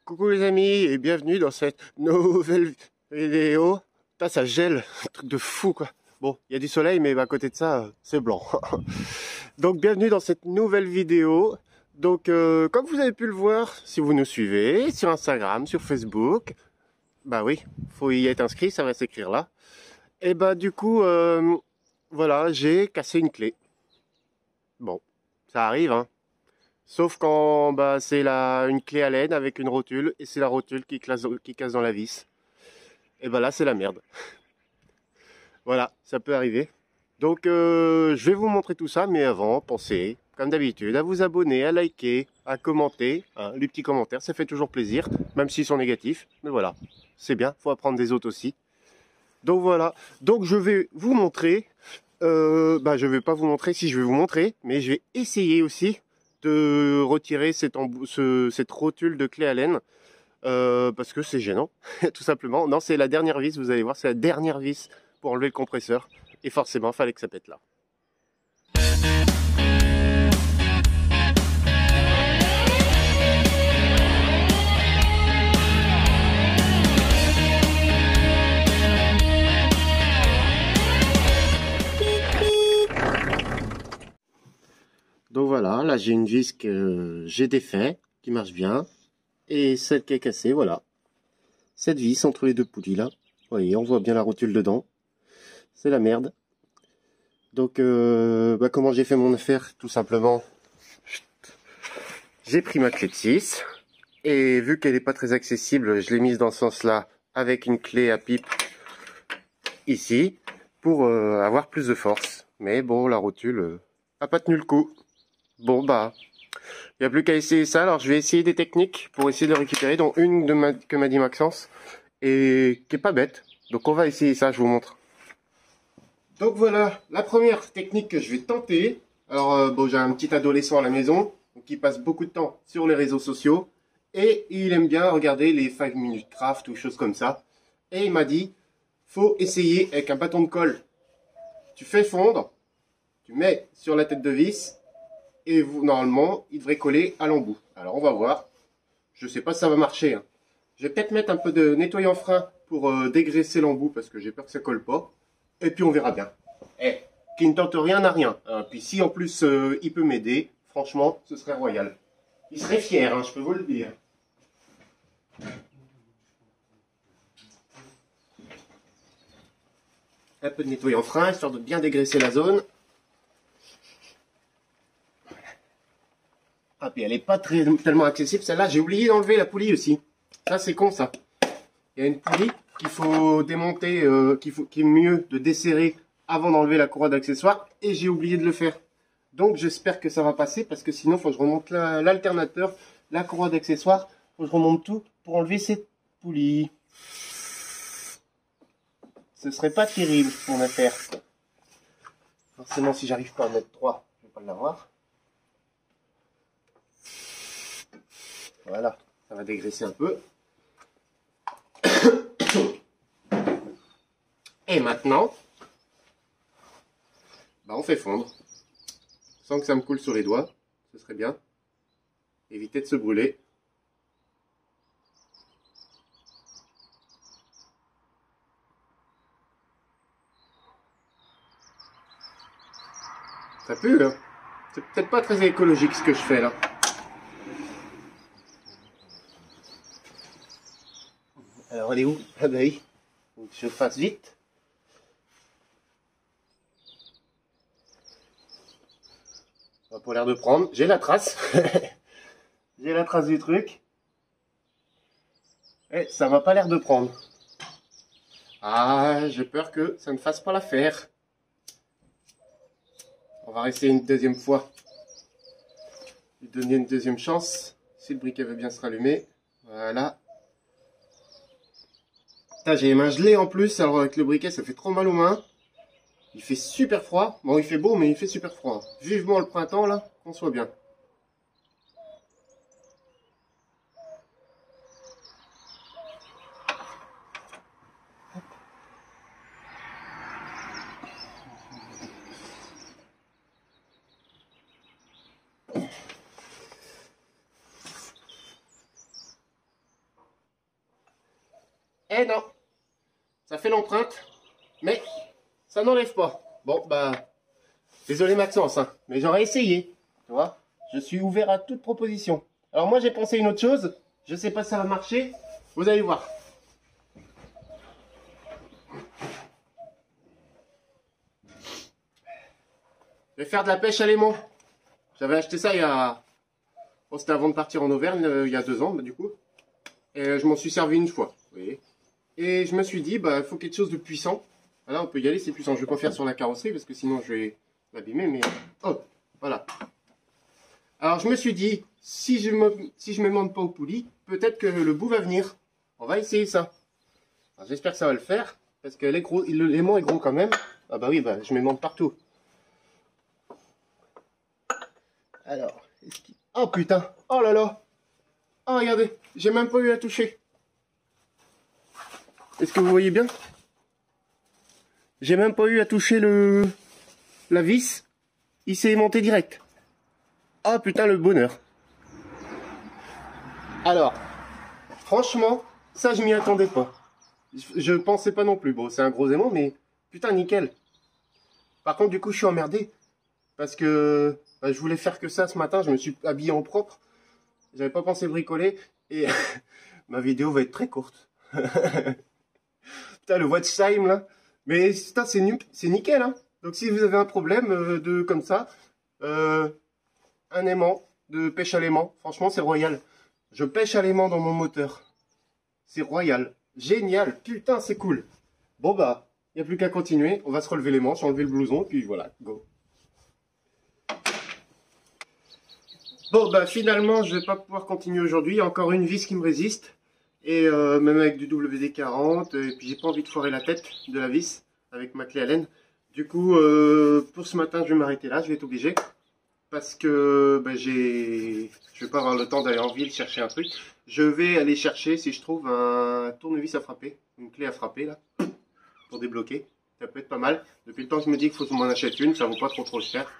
Coucou les amis et bienvenue dans cette nouvelle vidéo. Putain, ça gèle, un truc de fou quoi. Bon, il y a du soleil mais à côté de ça, c'est blanc. Donc bienvenue dans cette nouvelle vidéo. Donc comme vous avez pu le voir, si vous nous suivez sur Instagram, sur Facebook, bah oui, faut y être inscrit, ça va s'écrire là. Et bah du coup, voilà, j'ai cassé une clé. Bon, ça arrive hein. Sauf quand bah, c'est une clé à laine avec une rotule et c'est la rotule qui casse dans la vis. Et bah là c'est la merde. Voilà, ça peut arriver. Donc je vais vous montrer tout ça, mais avant, pensez, comme d'habitude, à vous abonner, à liker, à commenter. Hein, les petits commentaires, ça fait toujours plaisir, même s'ils sont négatifs. Mais voilà, c'est bien, faut apprendre des autres aussi. Donc voilà, donc je vais vous montrer, je vais pas vous montrer, si je vais vous montrer, mais je vais essayer aussi de retirer cette rotule de clé à laine parce que c'est gênant, tout simplement. Non, c'est la dernière vis, vous allez voir, c'est la dernière vis pour enlever le compresseur. Et forcément, il fallait que ça pète là. Donc voilà, là j'ai une vis que j'ai défait, qui marche bien. Et celle qui est cassée, voilà. Cette vis entre les deux poulies là. Vous voyez, on voit bien la rotule dedans. C'est la merde. Donc, comment j'ai fait mon affaire? Tout simplement, j'ai pris ma clé de 6. Et vu qu'elle n'est pas très accessible, je l'ai mise dans ce sens-là avec une clé à pipe ici pour avoir plus de force. Mais bon, la rotule a pas tenu le coup. Bon, bah, il n'y a plus qu'à essayer ça. Alors, je vais essayer des techniques pour essayer de le récupérer, dont une que m'a dit Maxence et qui est pas bête. Donc, on va essayer ça, je vous montre. Donc voilà, la première technique que je vais tenter. Alors, j'ai un petit adolescent à la maison qui passe beaucoup de temps sur les réseaux sociaux et il aime bien regarder les 5 minutes craft ou choses comme ça. Et il m'a dit, faut essayer avec un bâton de colle. Tu fais fondre, tu mets sur la tête de vis et normalement, il devrait coller à l'embout. Alors, on va voir. Je sais pas si ça va marcher. Hein. Je vais peut-être mettre un peu de nettoyant frein pour dégraisser l'embout parce que j'ai peur que ça colle pas. Et puis on verra bien. Eh, qui ne tente rien n'a rien. Hein. Puis si en plus il peut m'aider, franchement, ce serait royal. Il serait fier, hein, je peux vous le dire. Un peu de nettoyant frein, histoire de bien dégraisser la zone. Ah, puis elle n'est pas tellement accessible. Celle-là, j'ai oublié d'enlever la poulie aussi. Ça, c'est con, ça. Il y a une poulie qu'il faut démonter, qui est mieux de desserrer avant d'enlever la courroie d'accessoires. Et j'ai oublié de le faire. Donc, j'espère que ça va passer parce que sinon, il faut que je remonte l'alternateur, la courroie d'accessoires. Il faut que je remonte tout pour enlever cette poulie. Ce serait pas terrible, mon affaire. Forcément, si j'arrive pas à mettre 3, je vais pas l'avoir. Voilà, ça va dégraisser un peu. Et maintenant, on fait fondre. Sans que ça me coule sur les doigts, ce serait bien. Éviter de se brûler. Ça pue, hein. C'est peut-être pas très écologique ce que je fais là. Alors elle est où? Ah bah oui, faut que je fasse vite. On a pas l'air de prendre. J'ai la trace. J'ai la trace du truc. Et ça m'a pas l'air de prendre. Ah, j'ai peur que ça ne fasse pas l'affaire. On va essayer une deuxième fois. Lui donner une deuxième chance. Si le briquet veut bien se rallumer. Voilà. J'ai les mains gelées en plus, alors avec le briquet ça fait trop mal aux mains. Il fait super froid. Bon, il fait beau, mais il fait super froid. Vivement le printemps là, qu'on soit bien. Eh non, ça fait l'empreinte, mais ça n'enlève pas. Bon, bah, désolé Maxence, hein, mais j'aurais essayé, tu vois. Je suis ouvert à toute proposition. Alors moi, j'ai pensé une autre chose. Je sais pas si ça va marcher. Vous allez voir. Je vais faire de la pêche à l'aimant. J'avais acheté ça il y a... Bon, c'était avant de partir en Auvergne, il y a 2 ans, bah, du coup. Et je m'en suis servi une fois, vous voyez. Et je me suis dit, bah, il faut quelque chose de puissant. Là, on peut y aller, c'est puissant. Je vais pas faire sur la carrosserie, parce que sinon, je vais l'abîmer, mais... Oh, voilà. Alors, je me suis dit, si je me monte pas au poulie, peut-être que le bout va venir. On va essayer ça. J'espère que ça va le faire, parce que l'aimant est gros quand même. Ah bah oui, bah, je m'aimante partout. Alors, oh putain, oh là là. Oh regardez, j'ai même pas eu à toucher. Est-ce que vous voyez bien? J'ai même pas eu à toucher la vis. Il s'est aimanté direct. Ah putain, le bonheur. Alors, franchement, ça je m'y attendais pas. Je pensais pas non plus. Bon, c'est un gros aimant, mais putain, nickel. Par contre, du coup, je suis emmerdé. Parce que bah, je voulais faire que ça ce matin. Je me suis habillé en propre. J'avais pas pensé bricoler. Et ma vidéo va être très courte. Putain, le watch time là. Mais putain, c'est nickel. Hein. Donc si vous avez un problème comme ça, un aimant de pêche à l'aimant, franchement, c'est royal. Je pêche à l'aimant dans mon moteur. C'est royal. Génial. Putain, c'est cool. Bon bah, il n'y a plus qu'à continuer. On va se relever les manches, enlever le blouson, puis voilà, go. Bon bah finalement je vais pas pouvoir continuer aujourd'hui, il y a encore une vis qui me résiste. Et même avec du WD-40, et puis j'ai pas envie de foirer la tête de la vis avec ma clé Allen. Du coup pour ce matin je vais m'arrêter là, je vais être obligé. Parce que bah, je vais pas avoir le temps d'aller en ville chercher un truc. Je vais aller chercher si je trouve un tournevis à frapper, une clé à frapper là, pour débloquer. Ça peut être pas mal. Depuis le temps que je me dis qu'il faut que je m'en achète une, ça vaut pas trop cher.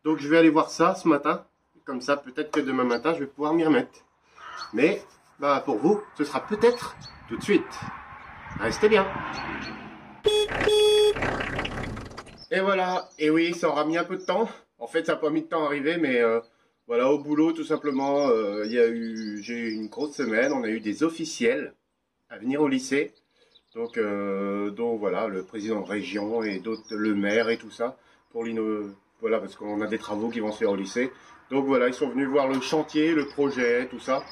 Donc je vais aller voir ça ce matin. Comme ça, peut-être que demain matin, je vais pouvoir m'y remettre. Mais, bah, pour vous, ce sera peut-être tout de suite. Restez bien. Et voilà. Et oui, ça aura mis un peu de temps. En fait, ça n'a pas mis de temps à arriver, mais voilà, au boulot, tout simplement, j'ai eu une grosse semaine. On a eu des officiels à venir au lycée. Donc voilà, le président de région et d'autres, le maire et tout ça, pour voilà, parce qu'on a des travaux qui vont se faire au lycée. Donc voilà, ils sont venus voir le chantier, le projet, tout ça.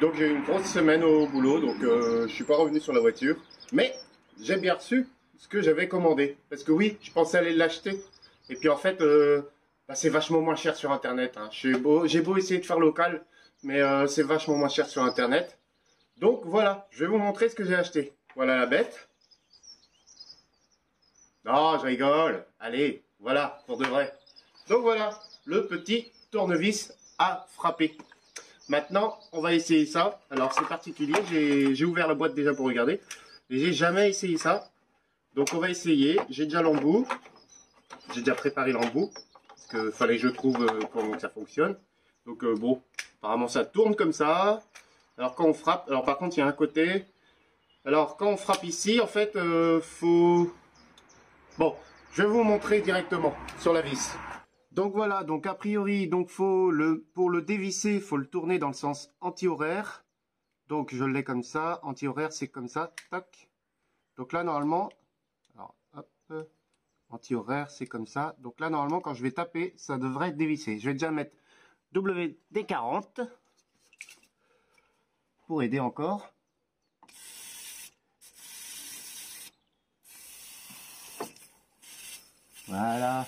Donc j'ai eu une grosse semaine au boulot, donc je suis pas revenu sur la voiture. Mais j'ai bien reçu ce que j'avais commandé. Parce que oui, je pensais aller l'acheter. Et puis en fait, bah, c'est vachement moins cher sur Internet. Hein. J'ai beau essayer de faire local, mais c'est vachement moins cher sur Internet. Donc voilà, je vais vous montrer ce que j'ai acheté. Voilà la bête. Non, je rigole. Allez, voilà, pour de vrai. Donc voilà, le petit tournevis à frapper. Maintenant, on va essayer ça. Alors, c'est particulier. J'ai ouvert la boîte déjà pour regarder. Et j'ai jamais essayé ça. Donc, on va essayer. J'ai déjà l'embout. J'ai déjà préparé l'embout. Parce qu'il fallait que je trouve comment ça fonctionne. Donc, bon, apparemment, ça tourne comme ça. Alors, quand on frappe... Alors, par contre, il y a un côté... Alors, quand on frappe ici, en fait, faut... Bon, je vais vous montrer directement sur la vis. Donc voilà, donc a priori, donc pour le dévisser, il faut le tourner dans le sens anti-horaire. Donc je l'ai comme ça, anti-horaire c'est comme ça, tac. Donc là normalement, alors hop, anti-horaire c'est comme ça. Donc là normalement quand je vais taper, ça devrait dévisser. Je vais déjà mettre WD-40 pour aider encore. Voilà,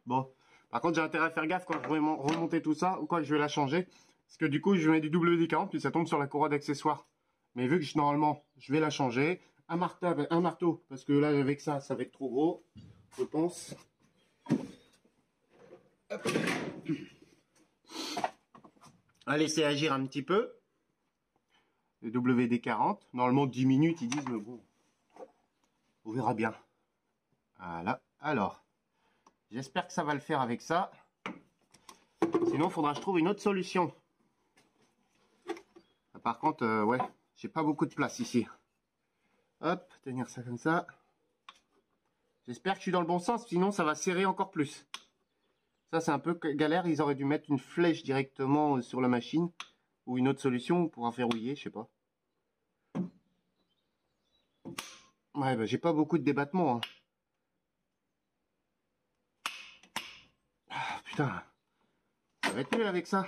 bon. Par contre, j'ai intérêt à faire gaffe quand je vais remonter tout ça ou quand je vais la changer. Parce que du coup, je mets du WD-40 puis ça tombe sur la courroie d'accessoires. Mais vu que normalement, je vais la changer. Un marteau, parce que là, avec ça, ça va être trop gros, je pense. Hop. On va laisser agir un petit peu. Le WD-40. Normalement, 10 minutes, ils disent, mais bon, on verra bien. Voilà. Alors, j'espère que ça va le faire avec ça. Sinon, il faudra que je trouve une autre solution. Par contre, ouais, j'ai pas beaucoup de place ici. Hop, tenir ça comme ça. J'espère que je suis dans le bon sens, sinon ça va serrer encore plus. Ça, c'est un peu galère. Ils auraient dû mettre une flèche directement sur la machine. Ou une autre solution pour en verrouiller, je sais pas. Ouais, bah j'ai pas beaucoup de débattement. Hein. Ah, putain. Ça va être mieux avec ça.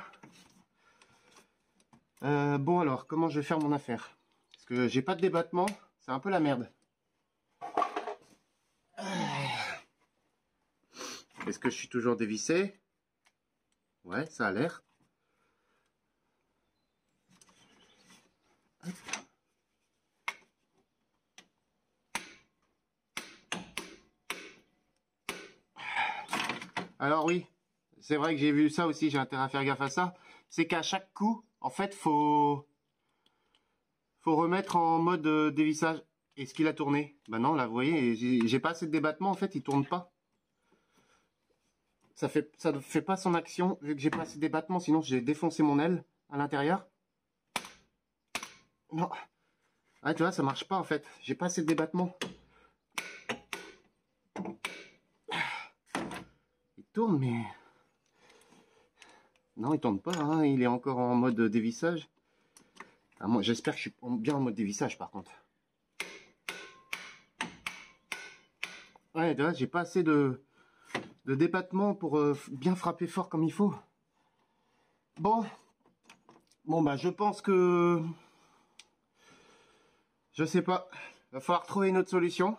Bon alors, comment je vais faire mon affaire? Parce que j'ai pas de débattement. C'est un peu la merde. Est-ce que je suis toujours dévissé? Ouais, ça a l'air. Alors oui, c'est vrai que j'ai vu ça aussi, j'ai intérêt à faire gaffe à ça. C'est qu'à chaque coup, en fait, faut remettre en mode dévissage. Est-ce qu'il a tourné? Bah non, là, vous voyez, j'ai pas assez de débattement, en fait, il tourne pas. Ça ne fait pas son action, vu que j'ai pas assez de débattement, sinon j'ai défoncé mon aile à l'intérieur. Non. Ah, tu vois, ça marche pas, en fait. J'ai pas assez de débattement. Il tourne, mais... Non, il tourne pas, hein. Il est encore en mode dévissage. Ah, moi, j'espère que je suis bien en mode dévissage, par contre. Ouais, là, j'ai pas assez de débattement pour bien frapper fort comme il faut. Bon, bah, je pense que... Je sais pas. Va falloir trouver une autre solution.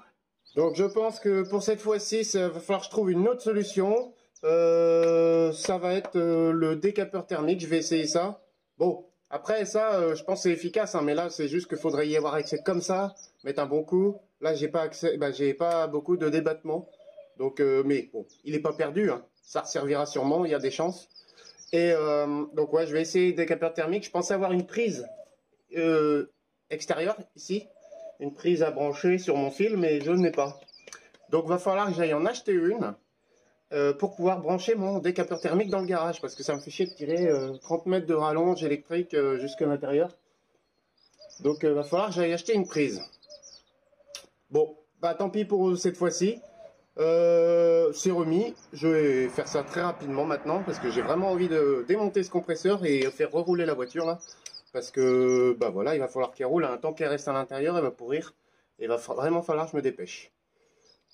Donc, je pense que pour cette fois-ci, ça va falloir que je trouve une autre solution. Ça va être le décapeur thermique. Je vais essayer ça. Bon, après ça, je pense que c'est efficace, hein, mais là, c'est juste qu'il faudrait y avoir accès comme ça, mettre un bon coup. Là, j'ai pas accès, bah, j'ai pas beaucoup de débattement. Donc, mais bon, il est pas perdu. Hein. Ça resservira sûrement. Il y a des chances. Et donc, ouais, je vais essayer le décapeur thermique. Je pensais avoir une prise extérieure ici, une prise à brancher sur mon fil, mais je n'ai pas. Donc, va falloir que j'aille en acheter une. Pour pouvoir brancher mon décapeur thermique dans le garage, parce que ça me fait chier de tirer 30 mètres de rallonge électrique jusqu'à l'intérieur. Donc va falloir que j'aille acheter une prise. Bon, bah tant pis pour cette fois-ci. C'est remis. Je vais faire ça très rapidement maintenant, parce que j'ai vraiment envie de démonter ce compresseur et faire rerouler la voiture là. Parce que bah voilà, il va falloir qu'elle roule. Tant qu'elle reste à l'intérieur, elle va pourrir. Et il va vraiment falloir que je me dépêche.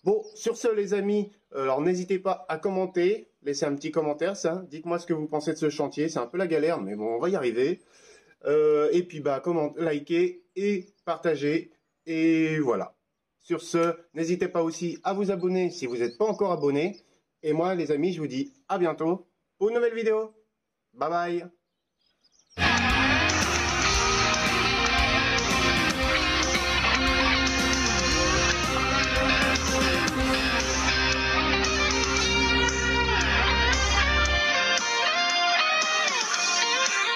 Bon, sur ce les amis, alors n'hésitez pas à commenter, laissez un petit commentaire, ça. Dites-moi ce que vous pensez de ce chantier, c'est un peu la galère, mais bon, on va y arriver. Et puis, bah, likez et partagez, et voilà. Sur ce, n'hésitez pas aussi à vous abonner si vous n'êtes pas encore abonné. Et moi, les amis, je vous dis à bientôt pour une nouvelle vidéo. Bye bye.